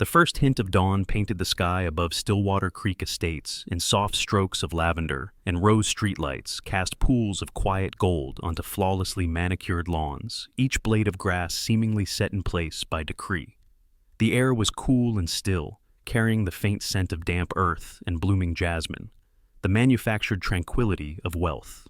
The first hint of dawn painted the sky above Stillwater Creek Estates in soft strokes of lavender, and rose streetlights cast pools of quiet gold onto flawlessly manicured lawns, each blade of grass seemingly set in place by decree. The air was cool and still, carrying the faint scent of damp earth and blooming jasmine, the manufactured tranquility of wealth.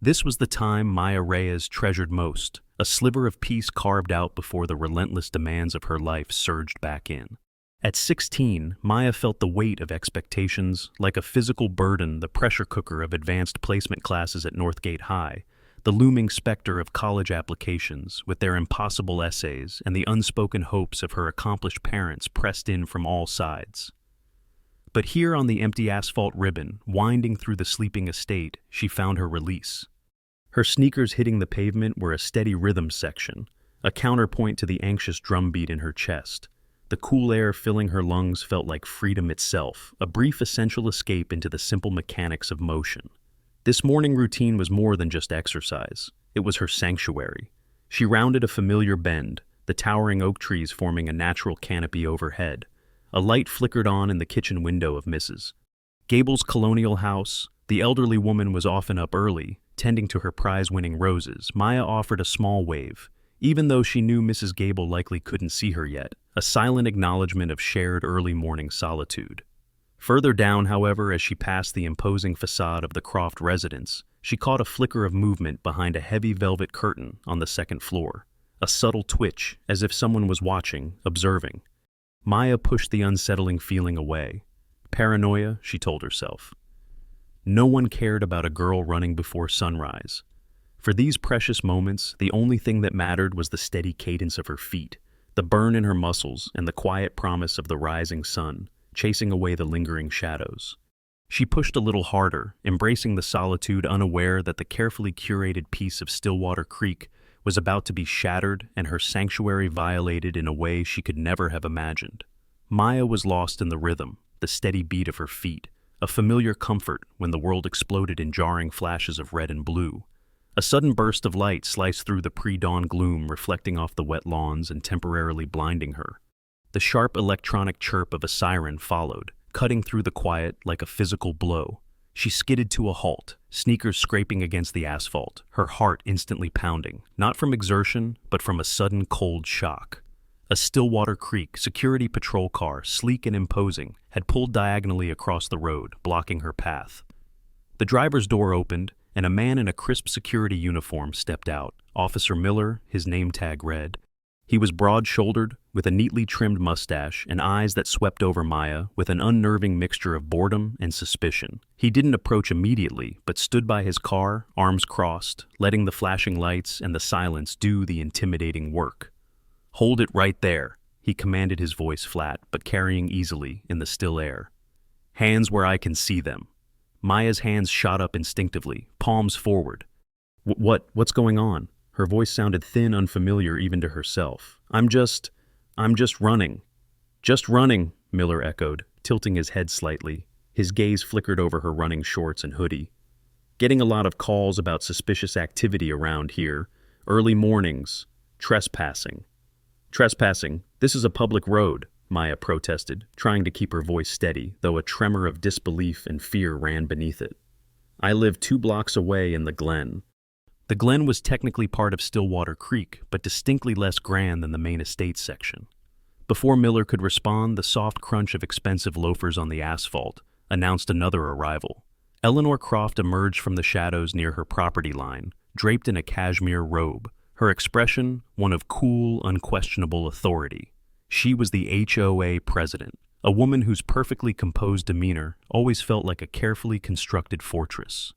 This was the time Maya Reyes treasured most, a sliver of peace carved out before the relentless demands of her life surged back in. At 16, Maya felt the weight of expectations, like a physical burden, the pressure cooker of advanced placement classes at Northgate High, the looming specter of college applications with their impossible essays and the unspoken hopes of her accomplished parents pressed in from all sides. But here on the empty asphalt ribbon, winding through the sleeping estate, she found her release. Her sneakers hitting the pavement were a steady rhythm section, a counterpoint to the anxious drumbeat in her chest. The cool air filling her lungs felt like freedom itself, a brief essential escape into the simple mechanics of motion. This morning routine was more than just exercise. It was her sanctuary. She rounded a familiar bend, the towering oak trees forming a natural canopy overhead. A light flickered on in the kitchen window of Mrs. Gable's colonial house. The elderly woman was often up early, tending to her prize-winning roses. Maya offered a small wave, even though she knew Mrs. Gable likely couldn't see her yet, a silent acknowledgement of shared early morning solitude. Further down, however, as she passed the imposing facade of the Croft residence, she caught a flicker of movement behind a heavy velvet curtain on the second floor, a subtle twitch, as if someone was watching, observing. Maya pushed the unsettling feeling away. Paranoia, she told herself. No one cared about a girl running before sunrise. For these precious moments, the only thing that mattered was the steady cadence of her feet, the burn in her muscles, and the quiet promise of the rising sun, chasing away the lingering shadows. She pushed a little harder, embracing the solitude, unaware that the carefully curated piece of Stillwater Creek was about to be shattered and her sanctuary violated in a way she could never have imagined. Maya was lost in the rhythm, the steady beat of her feet, a familiar comfort when the world exploded in jarring flashes of red and blue. A sudden burst of light sliced through the pre-dawn gloom, reflecting off the wet lawns and temporarily blinding her. The sharp electronic chirp of a siren followed, cutting through the quiet like a physical blow. She skidded to a halt, sneakers scraping against the asphalt, her heart instantly pounding, not from exertion, but from a sudden cold shock. A Stillwater Creek security patrol car, sleek and imposing, had pulled diagonally across the road, blocking her path. The driver's door opened, and a man in a crisp security uniform stepped out. Officer Miller, his name tag read. He was broad-shouldered, with a neatly trimmed mustache and eyes that swept over Maya with an unnerving mixture of boredom and suspicion. He didn't approach immediately, but stood by his car, arms crossed, letting the flashing lights and the silence do the intimidating work. "Hold it right there," he commanded, his voice flat, but carrying easily in the still air. "Hands where I can see them." Maya's hands shot up instinctively, palms forward. What's going on?" Her voice sounded thin, unfamiliar even to herself. I'm just running." "Just running," Miller echoed, tilting his head slightly. His gaze flickered over her running shorts and hoodie. "Getting a lot of calls about suspicious activity around here. Early mornings. Trespassing." "Trespassing? This is a public road," Maya protested, trying to keep her voice steady, though a tremor of disbelief and fear ran beneath it. "I live 2 blocks away in the Glen." The Glen was technically part of Stillwater Creek, but distinctly less grand than the main estate section. Before Miller could respond, the soft crunch of expensive loafers on the asphalt announced another arrival. Eleanor Croft emerged from the shadows near her property line, draped in a cashmere robe, her expression one of cool, unquestionable authority. She was the HOA president, a woman whose perfectly composed demeanor always felt like a carefully constructed fortress.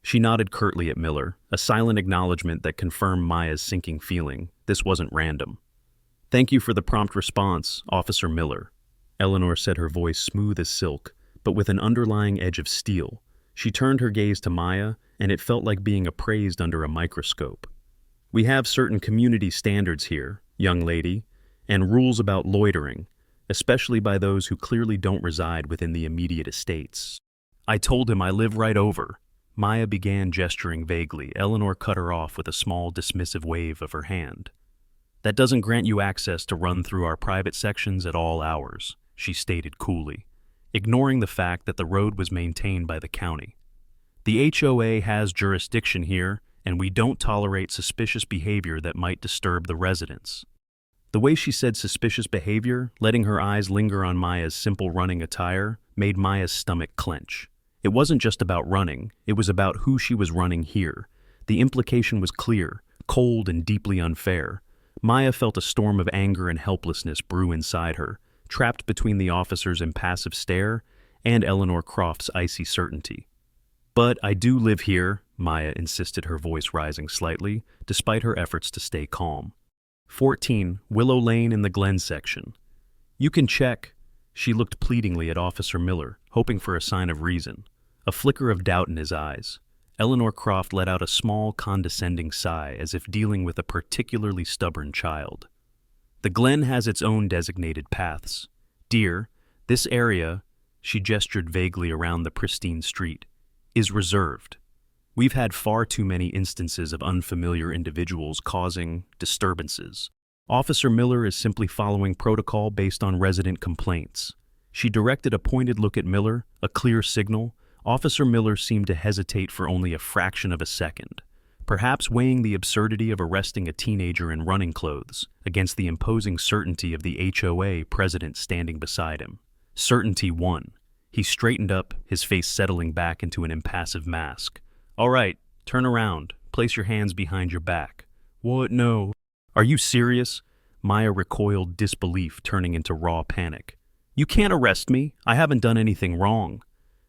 She nodded curtly at Miller, a silent acknowledgement that confirmed Maya's sinking feeling. This wasn't random. "Thank you for the prompt response, Officer Miller," Eleanor said, her voice smooth as silk, but with an underlying edge of steel. She turned her gaze to Maya, and it felt like being appraised under a microscope. "We have certain community standards here, young lady, and rules about loitering, especially by those who clearly don't reside within the immediate estates." "I told him I live right over." Maya began gesturing vaguely. Eleanor cut her off with a small, dismissive wave of her hand. That doesn't grant you access to run through our private sections at all hours, she stated coolly, ignoring the fact that the road was maintained by the county. The HOA has jurisdiction here, and we don't tolerate suspicious behavior that might disturb the residents. The way she said suspicious behavior, letting her eyes linger on Maya's simple running attire, made Maya's stomach clench. It wasn't just about running, it was about who she was running here. The implication was clear, cold and deeply unfair. Maya felt a storm of anger and helplessness brew inside her, trapped between the officer's impassive stare and Eleanor Croft's icy certainty. "But I do live here," Maya insisted, her voice rising slightly, despite her efforts to stay calm. 14, Willow Lane in the Glen section. "You can check." She looked pleadingly at Officer Miller, hoping for a sign of reason. A flicker of doubt in his eyes. Eleanor Croft let out a small, condescending sigh, as if dealing with a particularly stubborn child. "The Glen has its own designated paths. Dear, this area," she gestured vaguely around the pristine street, "is reserved. We've had far too many instances of unfamiliar individuals causing disturbances. Officer Miller is simply following protocol based on resident complaints." She directed a pointed look at Miller, a clear signal. Officer Miller seemed to hesitate for only a fraction of a second, perhaps weighing the absurdity of arresting a teenager in running clothes against the imposing certainty of the HOA president standing beside him. Certainty won. He straightened up, his face settling back into an impassive mask. "All right, turn around. Place your hands behind your back." "What? No." "Are you serious?" Maya recoiled, disbelief turning into raw panic. "You can't arrest me. I haven't done anything wrong."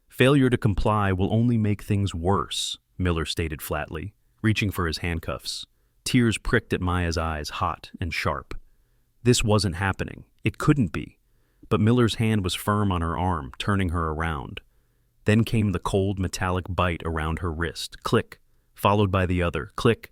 "Failure to comply will only make things worse," Miller stated flatly, reaching for his handcuffs. Tears pricked at Maya's eyes, hot and sharp. This wasn't happening. It couldn't be. But Miller's hand was firm on her arm, turning her around. Then came the cold, metallic bite around her wrist. Click, followed by the other. Click.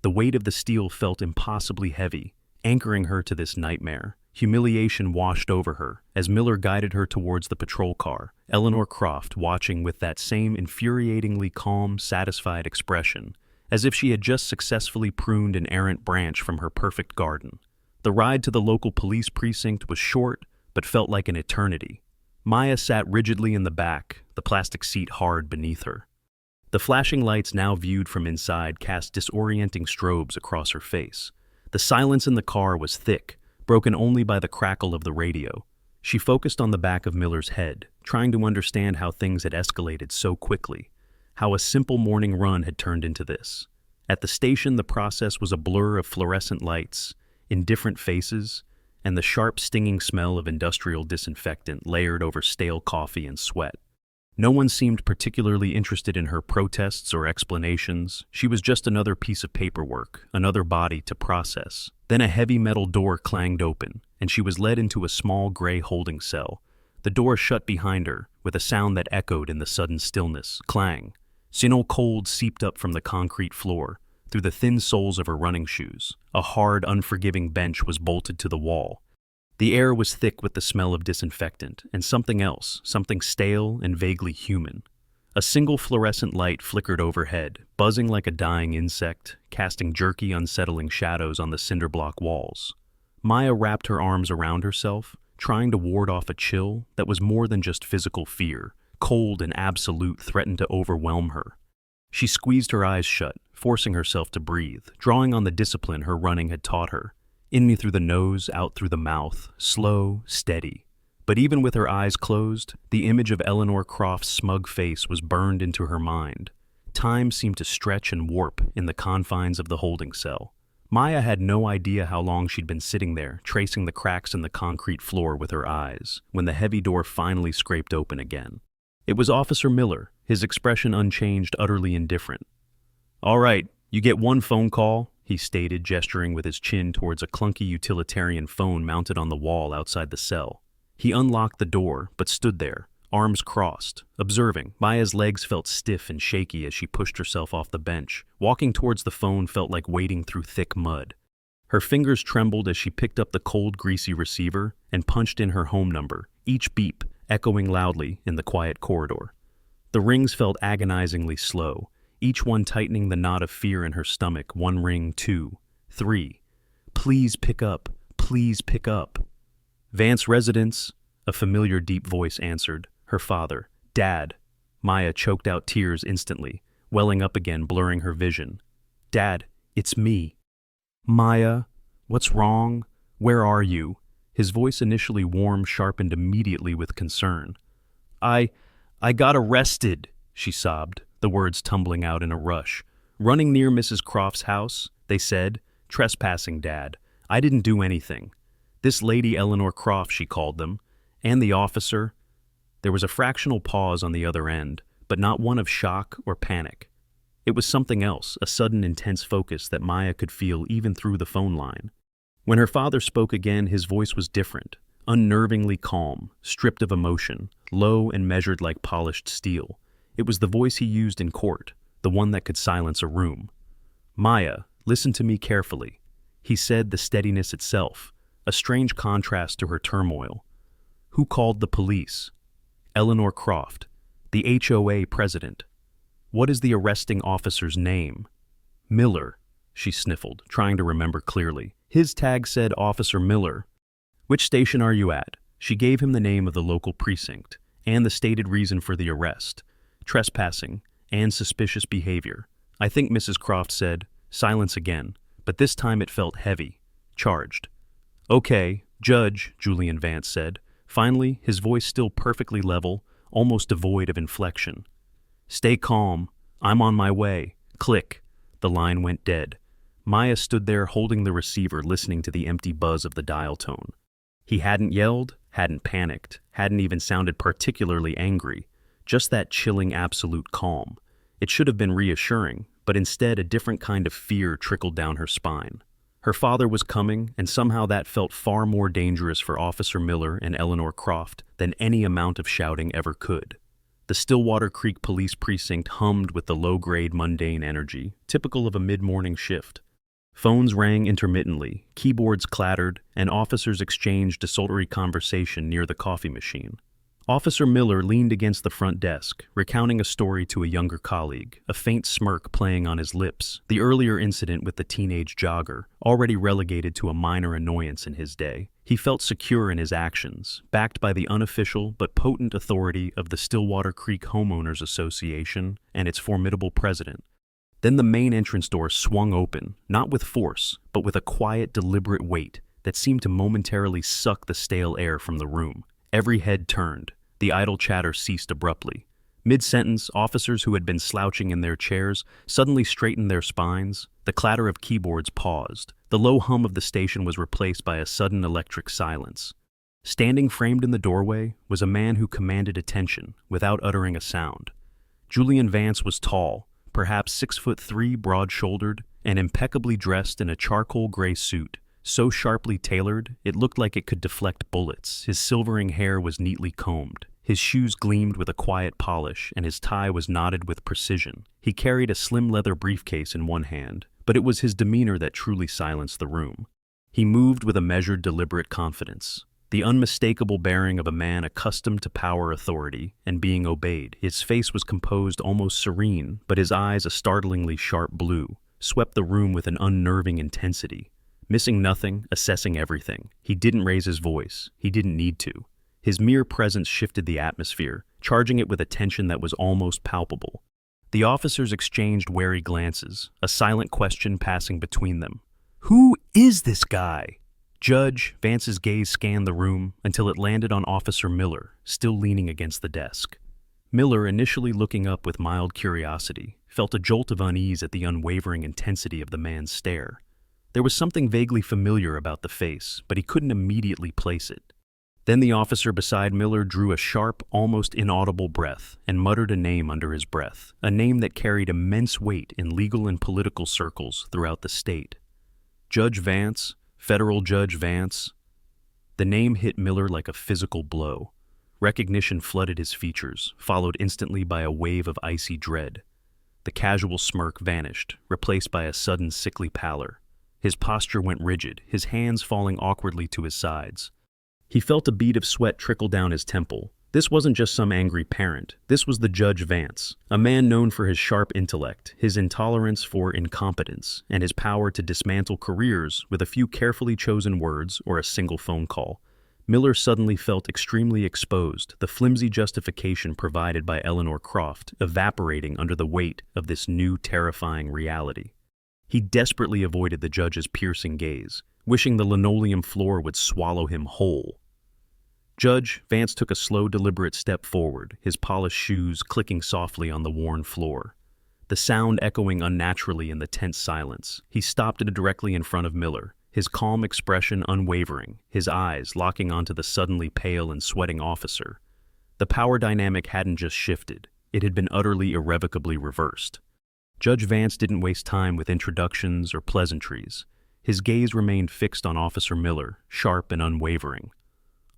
The weight of the steel felt impossibly heavy, anchoring her to this nightmare. Humiliation washed over her as Miller guided her towards the patrol car, Eleanor Croft watching with that same infuriatingly calm, satisfied expression, as if she had just successfully pruned an errant branch from her perfect garden. The ride to the local police precinct was short, but felt like an eternity. Maya sat rigidly in the back, the plastic seat hard beneath her. The flashing lights, now viewed from inside, cast disorienting strobes across her face. The silence in the car was thick, broken only by the crackle of the radio. She focused on the back of Miller's head, trying to understand how things had escalated so quickly, how a simple morning run had turned into this. At the station, the process was a blur of fluorescent lights, indifferent faces, and the sharp, stinging smell of industrial disinfectant layered over stale coffee and sweat. No one seemed particularly interested in her protests or explanations. She was just another piece of paperwork, another body to process. Then a heavy metal door clanged open, and she was led into a small gray holding cell. The door shut behind her, with a sound that echoed in the sudden stillness. Clang. Sino cold seeped up from the concrete floor, through the thin soles of her running shoes. A hard, unforgiving bench was bolted to the wall. The air was thick with the smell of disinfectant, and something else, something stale and vaguely human. A single fluorescent light flickered overhead, buzzing like a dying insect, casting jerky, unsettling shadows on the cinderblock walls. Maya wrapped her arms around herself, trying to ward off a chill that was more than just physical fear. Cold and absolute threatened to overwhelm her. She squeezed her eyes shut, forcing herself to breathe, drawing on the discipline her running had taught her. In through the nose, out through the mouth, slow, steady. But even with her eyes closed, the image of Eleanor Croft's smug face was burned into her mind. Time seemed to stretch and warp in the confines of the holding cell. Maya had no idea how long she'd been sitting there, tracing the cracks in the concrete floor with her eyes, when the heavy door finally scraped open again. It was Officer Miller, his expression unchanged, utterly indifferent. "All right, you get one phone call," he stated, gesturing with his chin towards a clunky utilitarian phone mounted on the wall outside the cell. He unlocked the door, but stood there, arms crossed, observing. Maya's legs felt stiff and shaky as she pushed herself off the bench. Walking towards the phone felt like wading through thick mud. Her fingers trembled as she picked up the cold, greasy receiver and punched in her home number, each beep echoing loudly in the quiet corridor. The rings felt agonizingly slow, each one tightening the knot of fear in her stomach. One ring, two, three. Please pick up. Please pick up. Vance residence, a familiar deep voice answered. Her father. Dad. Maya choked out tears instantly, welling up again, blurring her vision. Dad, it's me. Maya, what's wrong? Where are you? His voice, initially warm, sharpened immediately with concern. I got arrested, she sobbed, the words tumbling out in a rush. Running near Mrs. Croft's house, they said. Trespassing, Dad. I didn't do anything. This lady Eleanor Croft, she called them. And the officer. There was a fractional pause on the other end, but not one of shock or panic. It was something else, a sudden intense focus that Maya could feel even through the phone line. When her father spoke again, his voice was different, unnervingly calm, stripped of emotion, low and measured like polished steel. It was the voice he used in court, the one that could silence a room. Maya, listen to me carefully. He said, the steadiness itself, a strange contrast to her turmoil. Who called the police? Eleanor Croft, the HOA president. What is the arresting officer's name? Miller, she sniffled, trying to remember clearly. His tag said Officer Miller. Which station are you at? She gave him the name of the local precinct and the stated reason for the arrest, trespassing and suspicious behavior. I think Mrs. Croft said, silence again, but this time it felt heavy, charged. Okay, Judge, Julian Vance said, finally, his voice still perfectly level, almost devoid of inflection. Stay calm. I'm on my way. Click. The line went dead. Maya stood there holding the receiver, listening to the empty buzz of the dial tone. He hadn't yelled, hadn't panicked, hadn't even sounded particularly angry, just that chilling absolute calm. It should have been reassuring, but instead a different kind of fear trickled down her spine. Her father was coming, and somehow that felt far more dangerous for Officer Miller and Eleanor Croft than any amount of shouting ever could. The Stillwater Creek Police Precinct hummed with the low-grade mundane energy, typical of a mid-morning shift. Phones rang intermittently, keyboards clattered, and officers exchanged desultory conversation near the coffee machine. Officer Miller leaned against the front desk, recounting a story to a younger colleague, a faint smirk playing on his lips, the earlier incident with the teenage jogger, already relegated to a minor annoyance in his day. He felt secure in his actions, backed by the unofficial but potent authority of the Stillwater Creek Homeowners Association and its formidable president. Then the main entrance door swung open, not with force, but with a quiet, deliberate weight that seemed to momentarily suck the stale air from the room. Every head turned. The idle chatter ceased abruptly. Mid-sentence, officers who had been slouching in their chairs suddenly straightened their spines. The clatter of keyboards paused. The low hum of the station was replaced by a sudden electric silence. Standing framed in the doorway was a man who commanded attention without uttering a sound. Julian Vance was tall, perhaps 6'3", broad-shouldered, and impeccably dressed in a charcoal gray suit, so sharply tailored it looked like it could deflect bullets. His silvering hair was neatly combed. His shoes gleamed with a quiet polish, and his tie was knotted with precision. He carried a slim leather briefcase in one hand, but it was his demeanor that truly silenced the room. He moved with a measured, deliberate confidence, the unmistakable bearing of a man accustomed to power, authority, and being obeyed. His face was composed, almost serene, but his eyes, a startlingly sharp blue, swept the room with an unnerving intensity. Missing nothing, assessing everything. He didn't raise his voice. He didn't need to. His mere presence shifted the atmosphere, charging it with a tension that was almost palpable. The officers exchanged wary glances, a silent question passing between them. Who is this guy? Judge, Vance's gaze scanned the room until it landed on Officer Miller, still leaning against the desk. Miller, initially looking up with mild curiosity, felt a jolt of unease at the unwavering intensity of the man's stare. There was something vaguely familiar about the face, but he couldn't immediately place it. Then the officer beside Miller drew a sharp, almost inaudible breath and muttered a name under his breath, a name that carried immense weight in legal and political circles throughout the state. Judge Vance, Federal Judge Vance. The name hit Miller like a physical blow. Recognition flooded his features, followed instantly by a wave of icy dread. The casual smirk vanished, replaced by a sudden sickly pallor. His posture went rigid, his hands falling awkwardly to his sides. He felt a bead of sweat trickle down his temple, This wasn't just some angry parent. This was the Judge Vance, a man known for his sharp intellect, his intolerance for incompetence, and his power to dismantle careers with a few carefully chosen words or a single phone call. Miller suddenly felt extremely exposed, the flimsy justification provided by Eleanor Croft evaporating under the weight of this new terrifying reality. He desperately avoided the judge's piercing gaze, wishing the linoleum floor would swallow him whole. Judge Vance took a slow, deliberate step forward, his polished shoes clicking softly on the worn floor, the sound echoing unnaturally in the tense silence. He stopped directly in front of Miller, his calm expression unwavering, his eyes locking onto the suddenly pale and sweating officer. The power dynamic hadn't just shifted, it had been utterly irrevocably reversed. Judge Vance didn't waste time with introductions or pleasantries. His gaze remained fixed on Officer Miller, sharp and unwavering.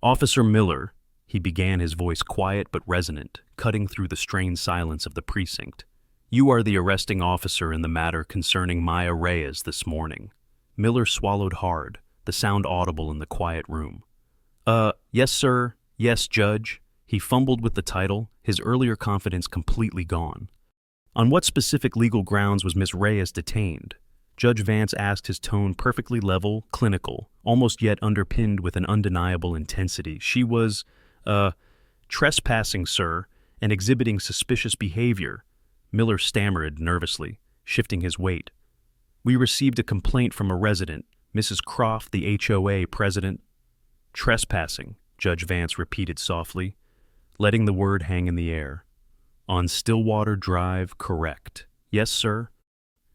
"Officer Miller," he began, his voice quiet but resonant, cutting through the strained silence of the precinct. "You are the arresting officer in the matter concerning Maya Reyes this morning." Miller swallowed hard, the sound audible in the quiet room. Yes, sir. Yes, Judge." He fumbled with the title, his earlier confidence completely gone. "On what specific legal grounds was Miss Reyes detained?" Judge Vance asked, his tone perfectly level, clinical, almost yet underpinned with an undeniable intensity. "She was, trespassing, sir, and exhibiting suspicious behavior." Miller stammered nervously, shifting his weight. "We received a complaint from a resident, Mrs. Croft, the HOA president." "Trespassing," Judge Vance repeated softly, letting the word hang in the air. "On Stillwater Drive, correct." "Yes, sir."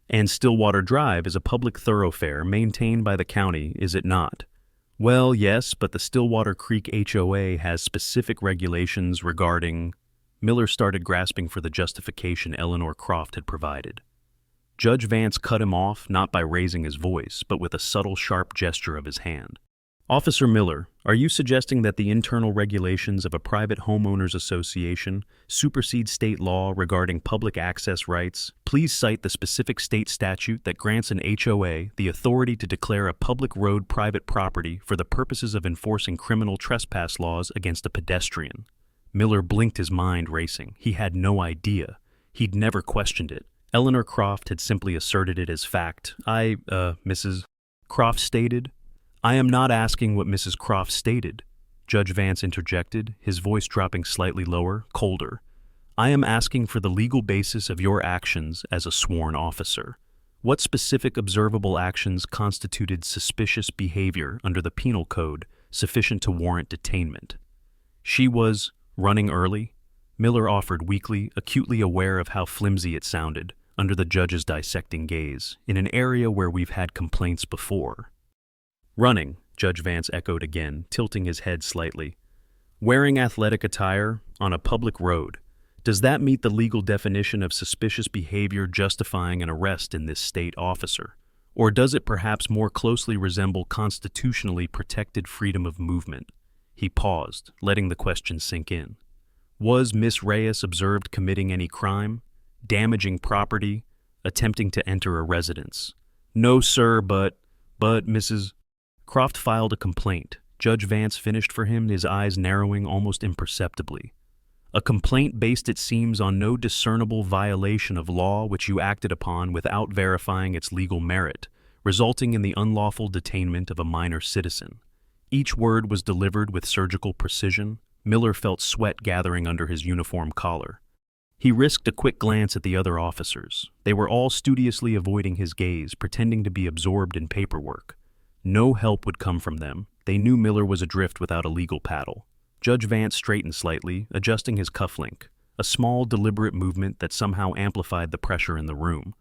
"And Stillwater Drive is a public thoroughfare maintained by the county, is it not?" "Well, yes, but the Stillwater Creek HOA has specific regulations regarding—" Miller started grasping for the justification Eleanor Croft had provided. Judge Vance cut him off, not by raising his voice, but with a subtle, sharp gesture of his hand. "Officer Miller, are you suggesting that the internal regulations of a private homeowners association supersede state law regarding public access rights? Please cite the specific state statute that grants an HOA the authority to declare a public road private property for the purposes of enforcing criminal trespass laws against a pedestrian." Miller blinked, his mind racing. He had no idea. He'd never questioned it. Eleanor Croft had simply asserted it as fact. Mrs. Croft stated. "I am not asking what Mrs. Croft stated," Judge Vance interjected, his voice dropping slightly lower, colder. "I am asking for the legal basis of your actions as a sworn officer. What specific observable actions constituted suspicious behavior under the penal code sufficient to warrant detainment?" "She was running early," Miller offered weakly, acutely aware of how flimsy it sounded, under the judge's dissecting gaze, in an area where we've had complaints before. "Running," Judge Vance echoed again, tilting his head slightly. "Wearing athletic attire on a public road. Does that meet the legal definition of suspicious behavior justifying an arrest in this state, officer? Or does it perhaps more closely resemble constitutionally protected freedom of movement?" He paused, letting the question sink in. "Was Miss Reyes observed committing any crime? Damaging property? Attempting to enter a residence?" "No, sir, but Mrs. Croft filed a complaint." Judge Vance finished for him, his eyes narrowing almost imperceptibly. "A complaint based, it seems, on no discernible violation of law which you acted upon without verifying its legal merit, resulting in the unlawful detainment of a minor citizen." Each word was delivered with surgical precision. Miller felt sweat gathering under his uniform collar. He risked a quick glance at the other officers. They were all studiously avoiding his gaze, pretending to be absorbed in paperwork. No help would come from them. They knew Miller was adrift without a legal paddle. Judge Vance straightened slightly, adjusting his cufflink, a small, deliberate movement that somehow amplified the pressure in the room.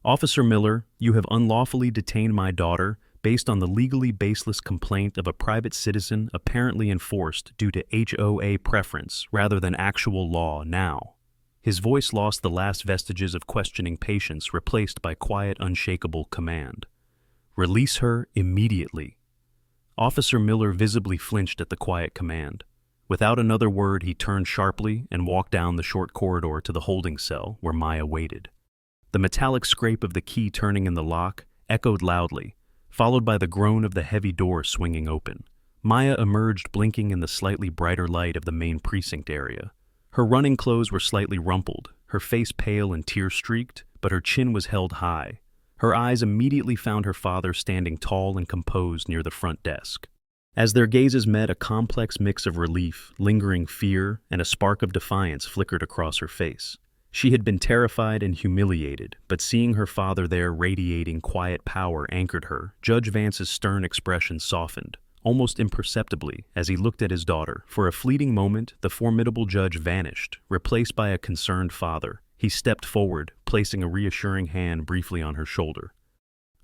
"Officer Miller, you have unlawfully detained my daughter based on the legally baseless complaint of a private citizen apparently enforced due to HOA preference rather than actual law now." His voice lost the last vestiges of questioning patience, replaced by quiet, unshakable command. "Release her immediately." Officer Miller visibly flinched at the quiet command. Without another word, he turned sharply and walked down the short corridor to the holding cell where Maya waited. The metallic scrape of the key turning in the lock echoed loudly, followed by the groan of the heavy door swinging open. Maya emerged blinking in the slightly brighter light of the main precinct area. Her running clothes were slightly rumpled, her face pale and tear-streaked, but her chin was held high. Her eyes immediately found her father standing tall and composed near the front desk. As their gazes met, a complex mix of relief, lingering fear, and a spark of defiance flickered across her face. She had been terrified and humiliated, but seeing her father there radiating quiet power anchored her. Judge Vance's stern expression softened, almost imperceptibly, as he looked at his daughter. For a fleeting moment, the formidable judge vanished, replaced by a concerned father. He stepped forward, placing a reassuring hand briefly on her shoulder.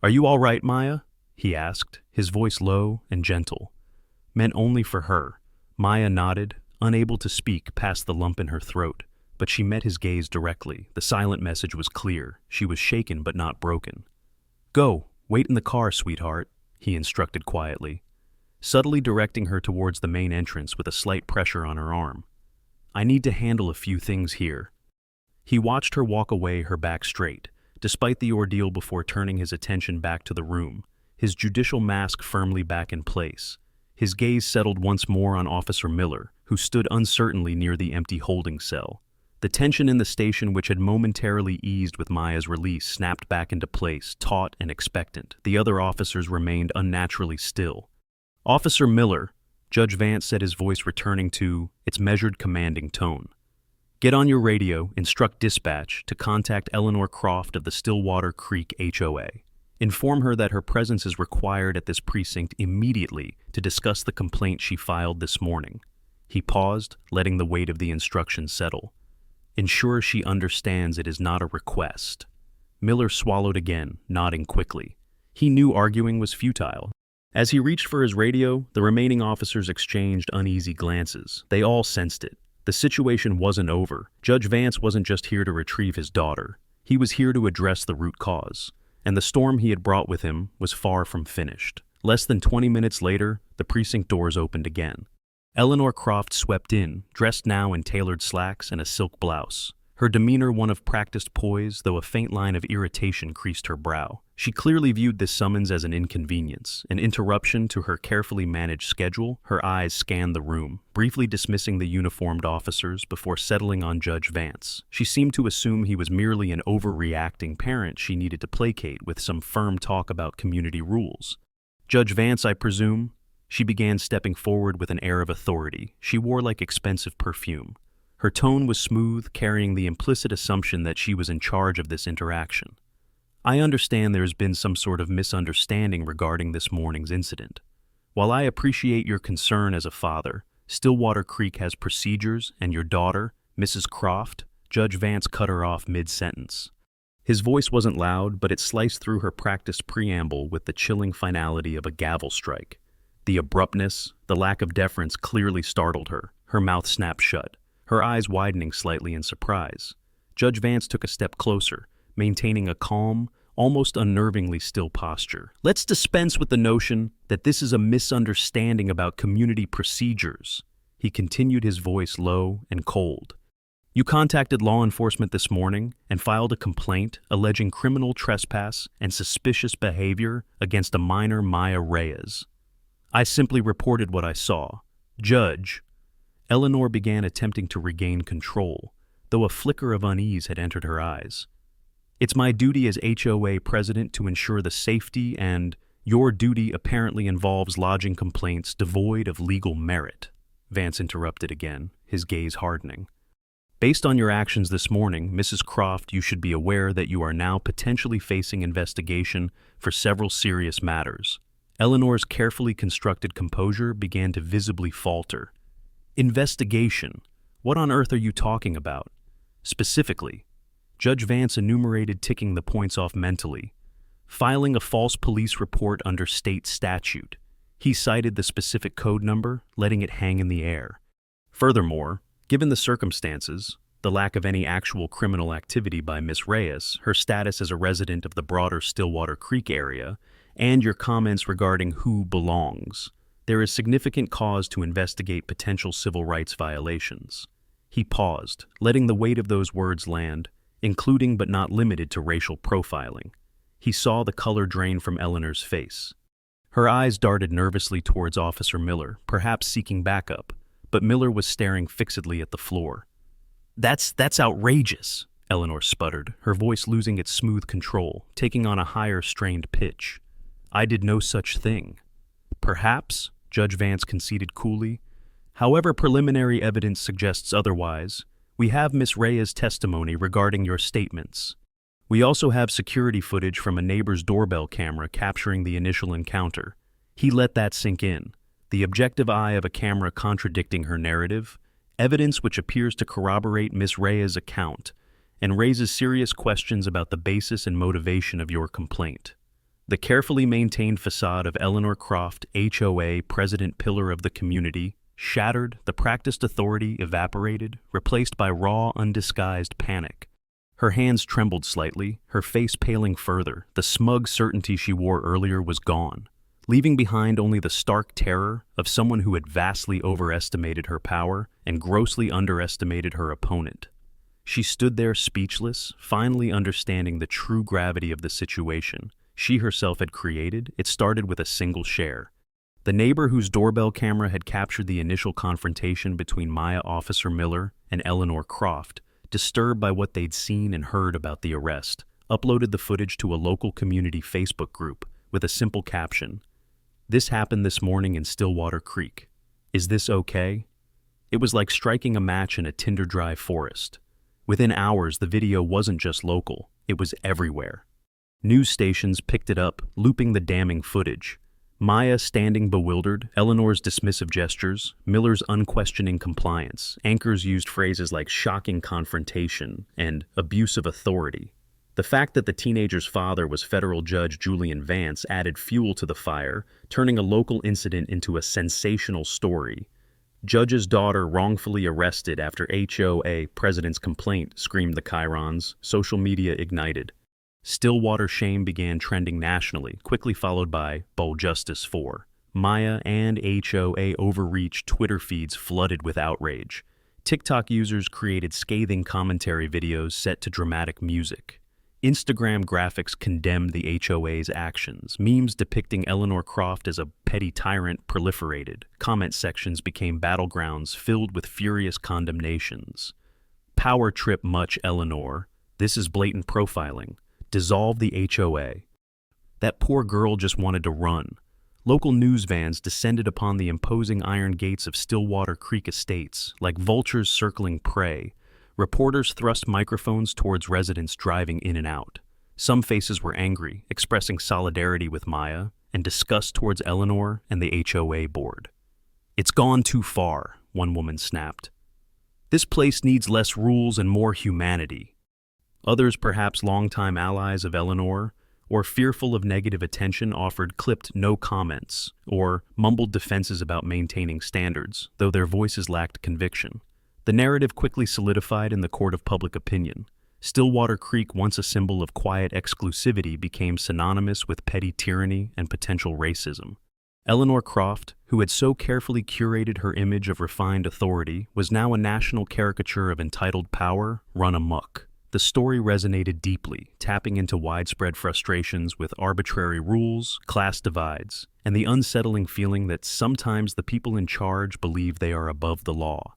"Are you all right, Maya?" he asked, his voice low and gentle. Meant only for her. Maya nodded, unable to speak past the lump in her throat, but she met his gaze directly. The silent message was clear. She was shaken but not broken. "Go, wait in the car, sweetheart," he instructed quietly, subtly directing her towards the main entrance with a slight pressure on her arm. "I need to handle a few things here." He watched her walk away, her back straight, despite the ordeal, before turning his attention back to the room, his judicial mask firmly back in place. His gaze settled once more on Officer Miller, who stood uncertainly near the empty holding cell. The tension in the station, which had momentarily eased with Maya's release, snapped back into place, taut and expectant. The other officers remained unnaturally still. "Officer Miller," Judge Vance said, his voice returning to its measured, commanding tone. "Get on your radio, instruct dispatch to contact Eleanor Croft of the Stillwater Creek HOA. Inform her that her presence is required at this precinct immediately to discuss the complaint she filed this morning." He paused, letting the weight of the instruction settle. "Ensure she understands it is not a request." Miller swallowed again, nodding quickly. He knew arguing was futile. As he reached for his radio, the remaining officers exchanged uneasy glances. They all sensed it. The situation wasn't over. Judge Vance wasn't just here to retrieve his daughter. He was here to address the root cause. And the storm he had brought with him was far from finished. Less than 20 minutes later, the precinct doors opened again. Eleanor Croft swept in, dressed now in tailored slacks and a silk blouse. Her demeanor one of practiced poise, though a faint line of irritation creased her brow. She clearly viewed this summons as an inconvenience, an interruption to her carefully managed schedule. Her eyes scanned the room, briefly dismissing the uniformed officers before settling on Judge Vance. She seemed to assume he was merely an overreacting parent she needed to placate with some firm talk about community rules. "Judge Vance, I presume?" She began, stepping forward with an air of authority. She wore like expensive perfume. Her tone was smooth, carrying the implicit assumption that she was in charge of this interaction. "I understand there has been some sort of misunderstanding regarding this morning's incident. While I appreciate your concern as a father, Stillwater Creek has procedures, and your daughter, Mrs. Croft," Judge Vance cut her off mid-sentence. His voice wasn't loud, but it sliced through her practiced preamble with the chilling finality of a gavel strike. The abruptness, the lack of deference clearly startled her. Her mouth snapped shut, her eyes widening slightly in surprise. Judge Vance took a step closer, maintaining a calm, almost unnervingly still posture. "Let's dispense with the notion that this is a misunderstanding about community procedures," he continued, his voice low and cold. "You contacted law enforcement this morning and filed a complaint alleging criminal trespass and suspicious behavior against a minor, Maya Reyes. I simply reported what I saw. Judge." Eleanor began, attempting to regain control, though a flicker of unease had entered her eyes. "It's my duty as HOA president to ensure the safety, and your duty apparently involves lodging complaints devoid of legal merit," Vance interrupted again, his gaze hardening. "Based on your actions this morning, Mrs. Croft, you should be aware that you are now potentially facing investigation for several serious matters." Eleanor's carefully constructed composure began to visibly falter. "Investigation? What on earth are you talking about? Specifically?" Judge Vance enumerated, ticking the points off mentally. "Filing a false police report under state statute." He cited the specific code number, letting it hang in the air. "Furthermore, given the circumstances, the lack of any actual criminal activity by Miss Reyes, her status as a resident of the broader Stillwater Creek area, and your comments regarding who belongs, there is significant cause to investigate potential civil rights violations." He paused, letting the weight of those words land, including but not limited to racial profiling. He saw the color drain from Eleanor's face. Her eyes darted nervously towards Officer Miller, perhaps seeking backup, but Miller was staring fixedly at the floor. That's outrageous," Eleanor sputtered, her voice losing its smooth control, taking on a higher strained pitch. "I did no such thing." "Perhaps," Judge Vance conceded coolly. "However, preliminary evidence suggests otherwise. We have Miss Rhea's testimony regarding your statements. We also have security footage from a neighbor's doorbell camera capturing the initial encounter. He let that sink in, the objective eye of a camera contradicting her narrative, evidence which appears to corroborate Miss Rhea's account and raises serious questions about the basis and motivation of your complaint. The carefully maintained facade of Eleanor Croft, HOA, president pillar of the community, shattered, the practiced authority evaporated, replaced by raw, undisguised panic. Her hands trembled slightly, her face paling further. The smug certainty she wore earlier was gone, leaving behind only the stark terror of someone who had vastly overestimated her power and grossly underestimated her opponent. She stood there speechless, finally understanding the true gravity of the situation she herself had created. It started with a single share. The neighbor whose doorbell camera had captured the initial confrontation between Maya Officer Miller and Eleanor Croft, disturbed by what they'd seen and heard about the arrest, uploaded the footage to a local community Facebook group with a simple caption, "This happened this morning in Stillwater Creek. Is this okay?" It was like striking a match in a tinder-dry forest. Within hours, the video wasn't just local, it was everywhere. News stations picked it up, looping the damning footage. Maya standing bewildered, Eleanor's dismissive gestures, Miller's unquestioning compliance. Anchors used phrases like shocking confrontation and abuse of authority. The fact that the teenager's father was federal judge Julian Vance added fuel to the fire, turning a local incident into a sensational story. "Judge's daughter wrongfully arrested after HOA president's complaint," screamed the chyrons. Social media ignited. Stillwater shame began trending nationally, quickly followed by "Bold Justice for." Maya and HOA overreach Twitter feeds flooded with outrage. TikTok users created scathing commentary videos set to dramatic music. Instagram graphics condemned the HOA's actions. Memes depicting Eleanor Croft as a petty tyrant proliferated. Comment sections became battlegrounds filled with furious condemnations. "Power trip much, Eleanor. This is blatant profiling. Dissolve the HOA." That poor girl just wanted to run. Local news vans descended upon the imposing iron gates of Stillwater Creek Estates, like vultures circling prey. Reporters thrust microphones towards residents driving in and out. Some faces were angry, expressing solidarity with Maya, and disgust towards Eleanor and the HOA board. "It's gone too far," one woman snapped. "This place needs less rules and more humanity." Others, perhaps longtime allies of Eleanor, or fearful of negative attention, offered clipped no comments or mumbled defenses about maintaining standards, though their voices lacked conviction. The narrative quickly solidified in the court of public opinion. Stillwater Creek, once a symbol of quiet exclusivity, became synonymous with petty tyranny and potential racism. Eleanor Croft, who had so carefully curated her image of refined authority, was now a national caricature of entitled power run amok. The story resonated deeply, tapping into widespread frustrations with arbitrary rules, class divides, and the unsettling feeling that sometimes the people in charge believe they are above the law.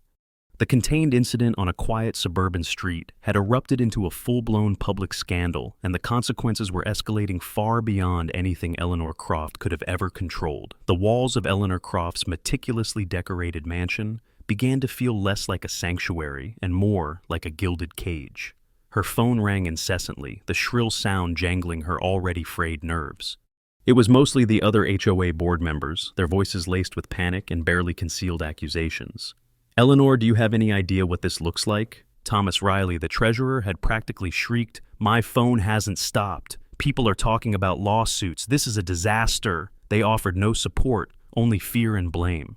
The contained incident on a quiet suburban street had erupted into a full-blown public scandal, and the consequences were escalating far beyond anything Eleanor Croft could have ever controlled. The walls of Eleanor Croft's meticulously decorated mansion began to feel less like a sanctuary and more like a gilded cage. Her phone rang incessantly, the shrill sound jangling her already frayed nerves. It was mostly the other HOA board members, their voices laced with panic and barely concealed accusations. "Eleanor, do you have any idea what this looks like?" Thomas Riley, the treasurer, had practically shrieked, "My phone hasn't stopped. People are talking about lawsuits. This is a disaster." They offered no support, only fear and blame.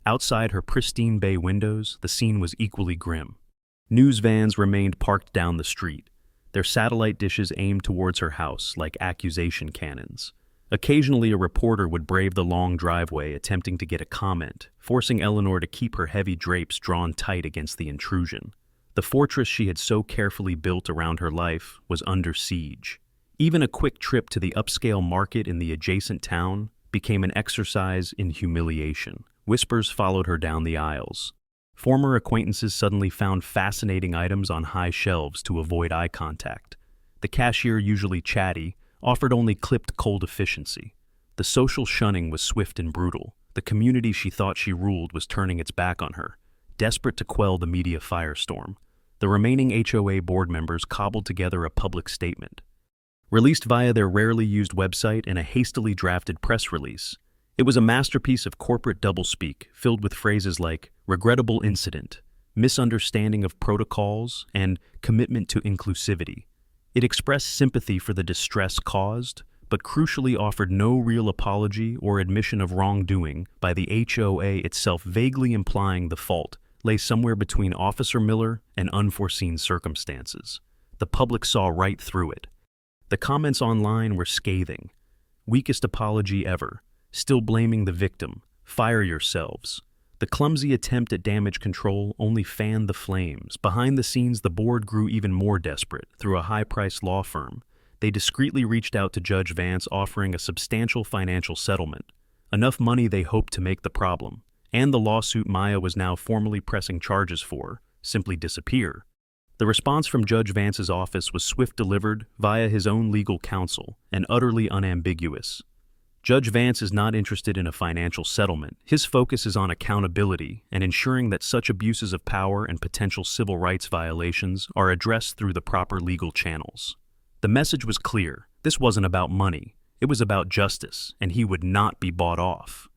Outside her pristine bay windows, the scene was equally grim. News vans remained parked down the street, their satellite dishes aimed towards her house like accusation cannons. Occasionally, a reporter would brave the long driveway, attempting to get a comment, forcing Eleanor to keep her heavy drapes drawn tight against the intrusion. The fortress she had so carefully built around her life was under siege. Even a quick trip to the upscale market in the adjacent town became an exercise in humiliation. Whispers followed her down the aisles. Former acquaintances suddenly found fascinating items on high shelves to avoid eye contact. The cashier, usually chatty, offered only clipped cold efficiency. The social shunning was swift and brutal. The community she thought she ruled was turning its back on her, desperate to quell the media firestorm. The remaining HOA board members cobbled together a public statement. Released via their rarely used website and a hastily drafted press release, it was a masterpiece of corporate doublespeak filled with phrases like regrettable incident, misunderstanding of protocols, and commitment to inclusivity. It expressed sympathy for the distress caused, but crucially offered no real apology or admission of wrongdoing by the HOA itself, vaguely implying the fault lay somewhere between Officer Miller and unforeseen circumstances. The public saw right through it. The comments online were scathing. Weakest apology ever. Still blaming the victim. Fire yourselves. The clumsy attempt at damage control only fanned the flames. Behind the scenes, the board grew even more desperate. Through a high-priced law firm, they discreetly reached out to Judge Vance, offering a substantial financial settlement. Enough money they hoped to make the problem, and the lawsuit Maya was now formally pressing charges for, simply disappear. The response from Judge Vance's office was swift, delivered via his own legal counsel, and utterly unambiguous. Judge Vance is not interested in a financial settlement. His focus is on accountability and ensuring that such abuses of power and potential civil rights violations are addressed through the proper legal channels. The message was clear. This wasn't about money. It was about justice, and he would not be bought off.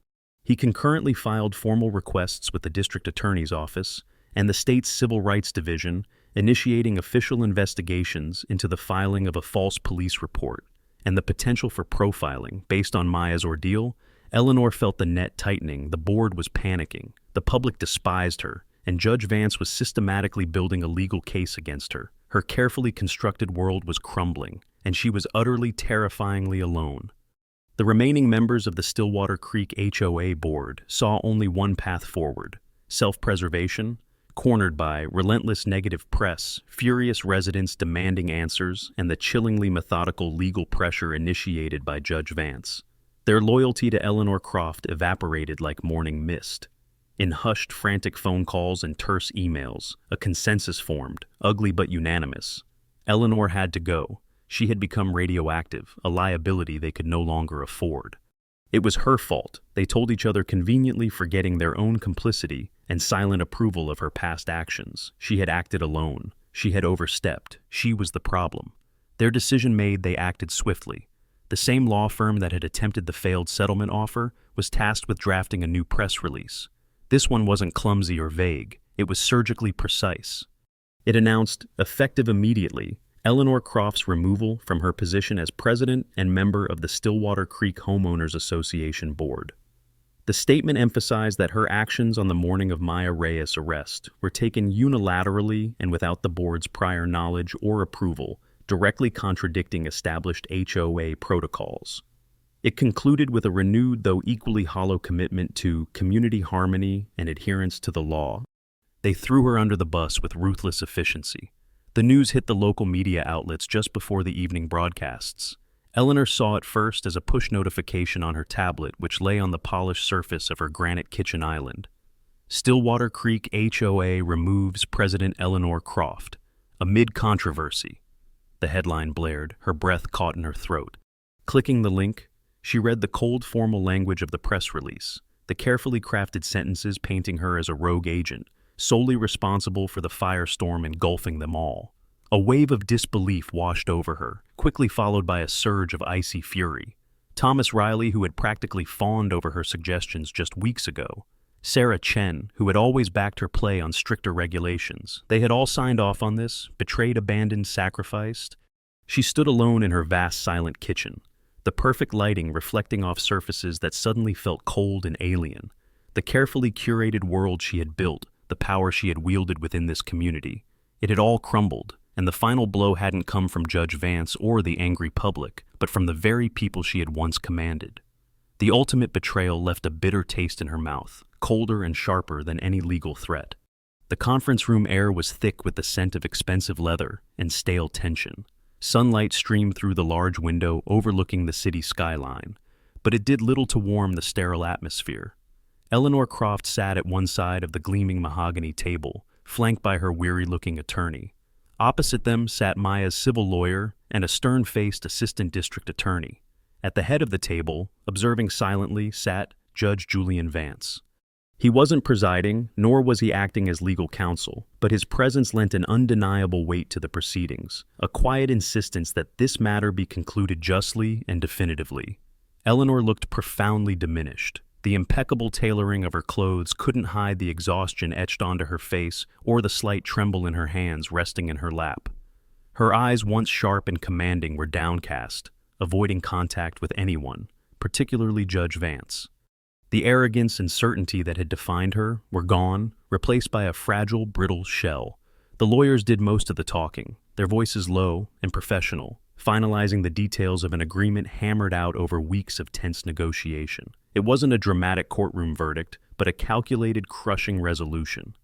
He concurrently filed formal requests with the district attorney's office and the state's civil rights division, initiating official investigations into the filing of a false police report and the potential for profiling. Based on Maya's ordeal, Eleanor felt the net tightening. The board was panicking. The public despised her, and Judge Vance was systematically building a legal case against her. Her carefully constructed world was crumbling, and she was utterly, terrifyingly alone. The remaining members of the Stillwater Creek HOA board saw only one path forward: self-preservation, cornered by relentless negative press, furious residents demanding answers, and the chillingly methodical legal pressure initiated by Judge Vance. Their loyalty to Eleanor Croft evaporated like morning mist. In hushed, frantic phone calls and terse emails, a consensus formed, ugly but unanimous. Eleanor had to go. She had become radioactive, a liability they could no longer afford. It was her fault, they told each other, conveniently forgetting their own complicity and silent approval of her past actions. She had acted alone. She had overstepped. She was the problem. Their decision made, they acted swiftly. The same law firm that had attempted the failed settlement offer was tasked with drafting a new press release. This one wasn't clumsy or vague. It was surgically precise. It announced, effective immediately, Eleanor Croft's removal from her position as president and member of the Stillwater Creek Homeowners Association board. The statement emphasized that her actions on the morning of Maya Reyes' arrest were taken unilaterally and without the board's prior knowledge or approval, directly contradicting established HOA protocols. It concluded with a renewed, though equally hollow, commitment to community harmony and adherence to the law. They threw her under the bus with ruthless efficiency. The news hit the local media outlets just before the evening broadcasts. Eleanor saw it first as a push notification on her tablet, which lay on the polished surface of her granite kitchen island. Stillwater Creek HOA removes President Eleanor Croft, amid controversy. The headline blared, her breath caught in her throat. Clicking the link, she read the cold, formal language of the press release, the carefully crafted sentences painting her as a rogue agent, solely responsible for the firestorm engulfing them all. A wave of disbelief washed over her, quickly followed by a surge of icy fury. Thomas Riley, who had practically fawned over her suggestions just weeks ago. Sarah Chen, who had always backed her play on stricter regulations. They had all signed off on this, betrayed, abandoned, sacrificed. She stood alone in her vast, silent kitchen, the perfect lighting reflecting off surfaces that suddenly felt cold and alien. The carefully curated world she had built, the power she had wielded within this community. It had all crumbled, and the final blow hadn't come from Judge Vance or the angry public, but from the very people she had once commanded. The ultimate betrayal left a bitter taste in her mouth, colder and sharper than any legal threat. The conference room air was thick with the scent of expensive leather and stale tension. Sunlight streamed through the large window overlooking the city skyline, but it did little to warm the sterile atmosphere. Eleanor Croft sat at one side of the gleaming mahogany table, flanked by her weary-looking attorney. Opposite them sat Maya's civil lawyer and a stern-faced assistant district attorney. At the head of the table, observing silently, sat Judge Julian Vance. He wasn't presiding, nor was he acting as legal counsel, but his presence lent an undeniable weight to the proceedings, a quiet insistence that this matter be concluded justly and definitively. Eleanor looked profoundly diminished. The impeccable tailoring of her clothes couldn't hide the exhaustion etched onto her face or the slight tremble in her hands resting in her lap. Her eyes, once sharp and commanding, were downcast, avoiding contact with anyone, particularly Judge Vance. The arrogance and certainty that had defined her were gone, replaced by a fragile, brittle shell. The lawyers did most of the talking, their voices low and professional, finalizing the details of an agreement hammered out over weeks of tense negotiation. It wasn't a dramatic courtroom verdict, but a calculated, crushing resolution.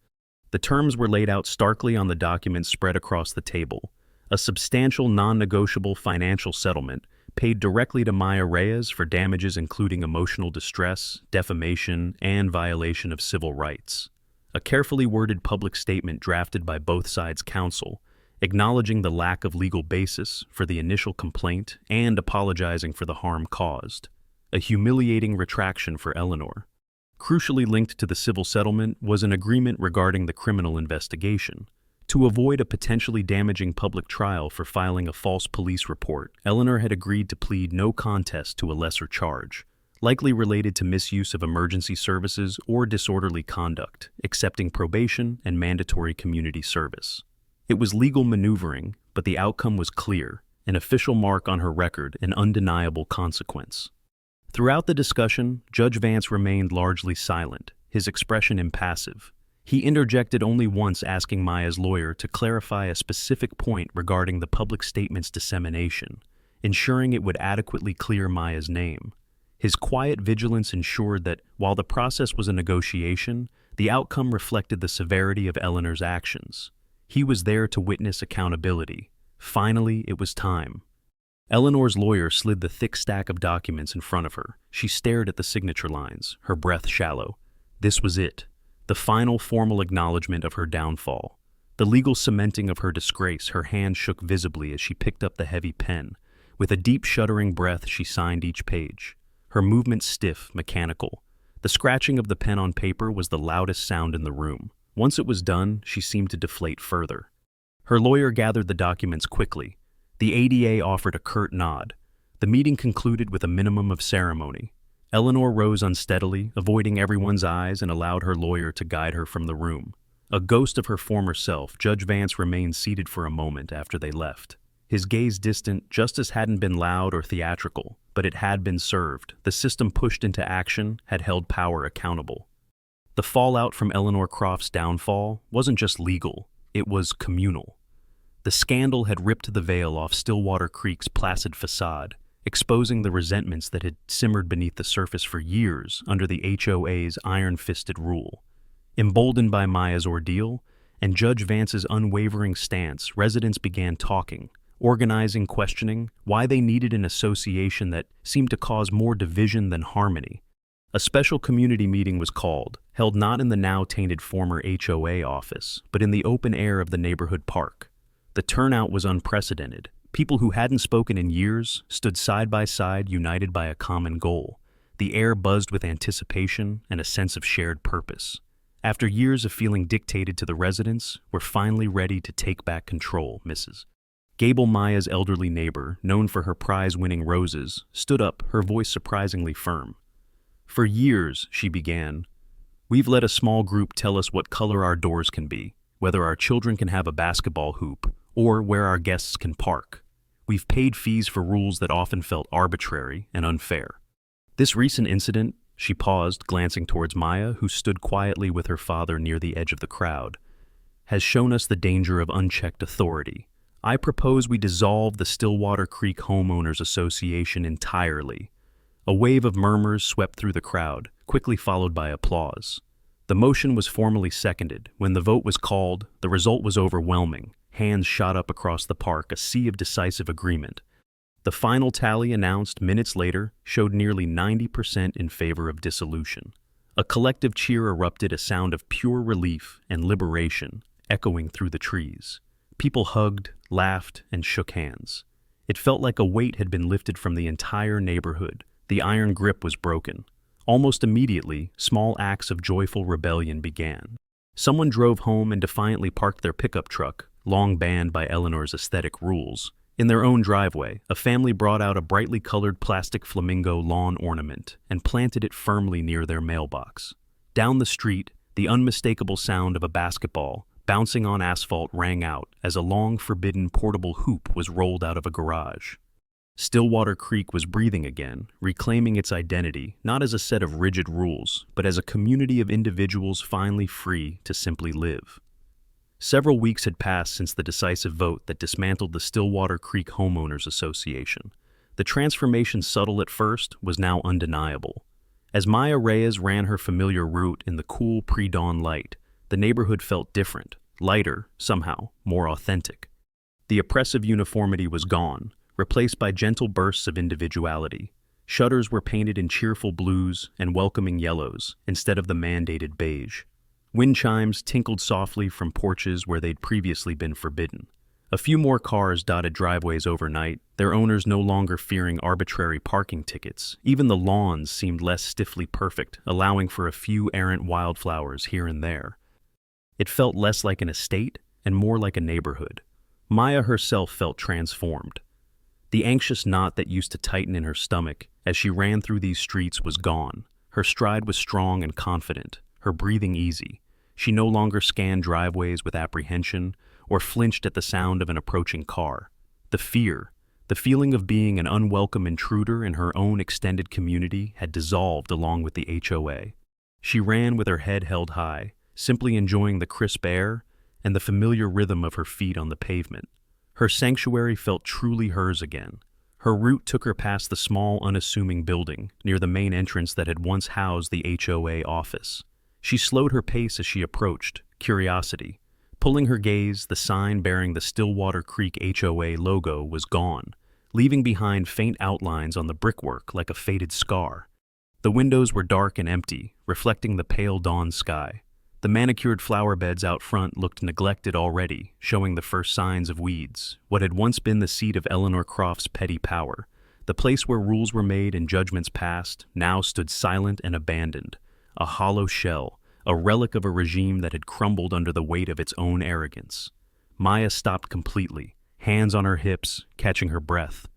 The terms were laid out starkly on the documents spread across the table. A substantial, non-negotiable financial settlement paid directly to Maya Reyes for damages including emotional distress, defamation, and violation of civil rights. A carefully worded public statement drafted by both sides' counsel, acknowledging the lack of legal basis for the initial complaint and apologizing for the harm caused. A humiliating retraction for Eleanor. Crucially linked to the civil settlement was an agreement regarding the criminal investigation. To avoid a potentially damaging public trial for filing a false police report, Eleanor had agreed to plead no contest to a lesser charge, likely related to misuse of emergency services or disorderly conduct, accepting probation and mandatory community service. It was legal maneuvering, but the outcome was clear, an official mark on her record, an undeniable consequence. Throughout the discussion, Judge Vance remained largely silent, his expression impassive. He interjected only once, asking Maya's lawyer to clarify a specific point regarding the public statement's dissemination, ensuring it would adequately clear Maya's name. His quiet vigilance ensured that, while the process was a negotiation, the outcome reflected the severity of Eleanor's actions. He was there to witness accountability. Finally, it was time. Eleanor's lawyer slid the thick stack of documents in front of her. She stared at the signature lines, her breath shallow. This was it. The final formal acknowledgement of her downfall. The legal cementing of her disgrace. Her hand shook visibly as she picked up the heavy pen. With a deep, shuddering breath, she signed each page. Her movement stiff, mechanical. The scratching of the pen on paper was the loudest sound in the room. Once it was done, she seemed to deflate further. Her lawyer gathered the documents quickly. The ADA offered a curt nod. The meeting concluded with a minimum of ceremony. Eleanor rose unsteadily, avoiding everyone's eyes, and allowed her lawyer to guide her from the room. A ghost of her former self, Judge Vance remained seated for a moment after they left. His gaze distant, justice hadn't been loud or theatrical, but it had been served. The system pushed into action had held power accountable. The fallout from Eleanor Croft's downfall wasn't just legal, it was communal. The scandal had ripped the veil off Stillwater Creek's placid facade, exposing the resentments that had simmered beneath the surface for years under the HOA's iron-fisted rule. Emboldened by Maya's ordeal and Judge Vance's unwavering stance, residents began talking, organizing, questioning why they needed an association that seemed to cause more division than harmony. A special community meeting was called, held not in the now-tainted former HOA office, but in the open air of the neighborhood park. The turnout was unprecedented. People who hadn't spoken in years stood side by side, united by a common goal. The air buzzed with anticipation and a sense of shared purpose. After years of feeling dictated to the residents, we're finally ready to take back control, Mrs. Gable, Maya's elderly neighbor, known for her prize-winning roses, stood up, her voice surprisingly firm. For years, she began, we've let a small group tell us what color our doors can be, whether our children can have a basketball hoop, or where our guests can park. We've paid fees for rules that often felt arbitrary and unfair. This recent incident, she paused, glancing towards Maya, who stood quietly with her father near the edge of the crowd, has shown us the danger of unchecked authority. I propose we dissolve the Stillwater Creek Homeowners Association entirely. A wave of murmurs swept through the crowd, quickly followed by applause. The motion was formally seconded. When the vote was called, the result was overwhelming. Hands shot up across the park, a sea of decisive agreement. The final tally announced minutes later showed nearly 90% in favor of dissolution. A collective cheer erupted, a sound of pure relief and liberation echoing through the trees. People hugged, laughed, and shook hands. It felt like a weight had been lifted from the entire neighborhood. The iron grip was broken. Almost immediately, small acts of joyful rebellion began. Someone drove home and defiantly parked their pickup truck, long banned by Eleanor's aesthetic rules. In their own driveway, a family brought out a brightly colored plastic flamingo lawn ornament and planted it firmly near their mailbox. Down the street, the unmistakable sound of a basketball bouncing on asphalt rang out as a long forbidden portable hoop was rolled out of a garage. Stillwater Creek was breathing again, reclaiming its identity not as a set of rigid rules, but as a community of individuals finally free to simply live. Several weeks had passed since the decisive vote that dismantled the Stillwater Creek Homeowners Association. The transformation, subtle at first, was now undeniable. As Maya Reyes ran her familiar route in the cool pre-dawn light, the neighborhood felt different, lighter, somehow more authentic. The oppressive uniformity was gone, replaced by gentle bursts of individuality. Shutters were painted in cheerful blues and welcoming yellows instead of the mandated beige. Wind chimes tinkled softly from porches where they'd previously been forbidden. A few more cars dotted driveways overnight, their owners no longer fearing arbitrary parking tickets. Even the lawns seemed less stiffly perfect, allowing for a few errant wildflowers here and there. It felt less like an estate and more like a neighborhood. Maya herself felt transformed. The anxious knot that used to tighten in her stomach as she ran through these streets was gone. Her stride was strong and confident, her breathing easy. She no longer scanned driveways with apprehension or flinched at the sound of an approaching car. The feeling of being an unwelcome intruder in her own extended community had dissolved along with the HOA. She ran with her head held high, simply enjoying the crisp air and the familiar rhythm of her feet on the pavement. Her sanctuary felt truly hers again. Her route took her past the small, unassuming building near the main entrance that had once housed the HOA office. She slowed her pace as she approached, curiosity. Pulling her gaze, the sign bearing the Stillwater Creek HOA logo was gone, leaving behind faint outlines on the brickwork like a faded scar. The windows were dark and empty, reflecting the pale dawn sky. The manicured flower beds out front looked neglected already, showing the first signs of weeds. What had once been the seat of Eleanor Croft's petty power, the place where rules were made and judgments passed, now stood silent and abandoned, a hollow shell, a relic of a regime that had crumbled under the weight of its own arrogance. Maya stopped completely, hands on her hips, catching her breath.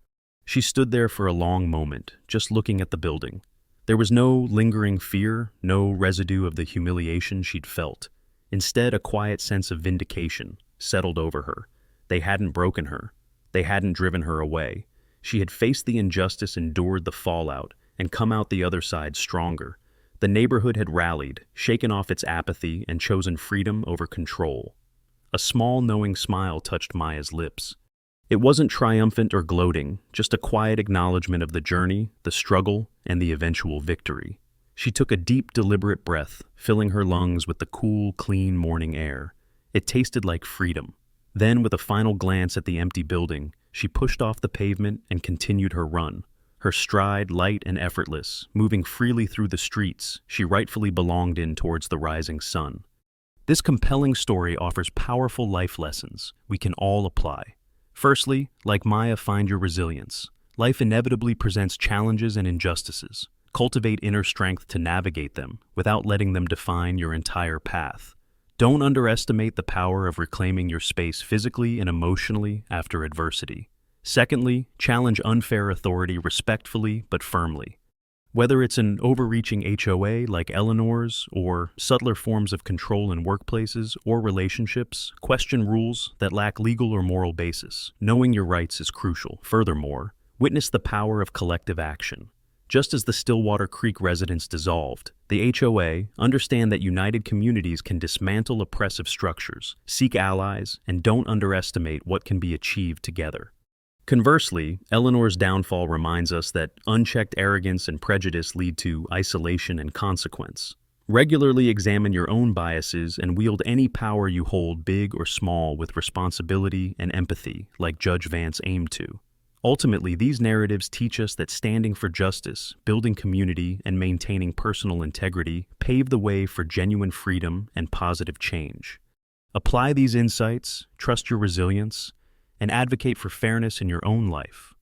She stood there for a long moment, just looking at the building. There was no lingering fear, no residue of the humiliation she'd felt. Instead, a quiet sense of vindication settled over her. They hadn't broken her. They hadn't driven her away. She had faced the injustice, endured the fallout, and come out the other side stronger. The neighborhood had rallied, shaken off its apathy, and chosen freedom over control. A small, knowing smile touched Maya's lips. It wasn't triumphant or gloating, just a quiet acknowledgement of the journey, the struggle, and the eventual victory. She took a deep, deliberate breath, filling her lungs with the cool, clean morning air. It tasted like freedom. Then, with a final glance at the empty building, she pushed off the pavement and continued her run. Her stride light and effortless, moving freely through the streets she rightfully belonged in towards the rising sun. This compelling story offers powerful life lessons we can all apply. Firstly, like Maya, find your resilience. Life inevitably presents challenges and injustices. Cultivate inner strength to navigate them without letting them define your entire path. Don't underestimate the power of reclaiming your space physically and emotionally after adversity. Secondly, challenge unfair authority respectfully but firmly. Whether it's an overreaching HOA like Eleanor's or subtler forms of control in workplaces or relationships, question rules that lack legal or moral basis. Knowing your rights is crucial. Furthermore, witness the power of collective action. Just as the Stillwater Creek residents dissolved, the HOA understand that united communities can dismantle oppressive structures, seek allies, and don't underestimate what can be achieved together. Conversely, Eleanor's downfall reminds us that unchecked arrogance and prejudice lead to isolation and consequence. Regularly examine your own biases and wield any power you hold, big or small, with responsibility and empathy, like Judge Vance aimed to. Ultimately, these narratives teach us that standing for justice, building community, and maintaining personal integrity pave the way for genuine freedom and positive change. Apply these insights, trust your resilience, and advocate for fairness in your own life.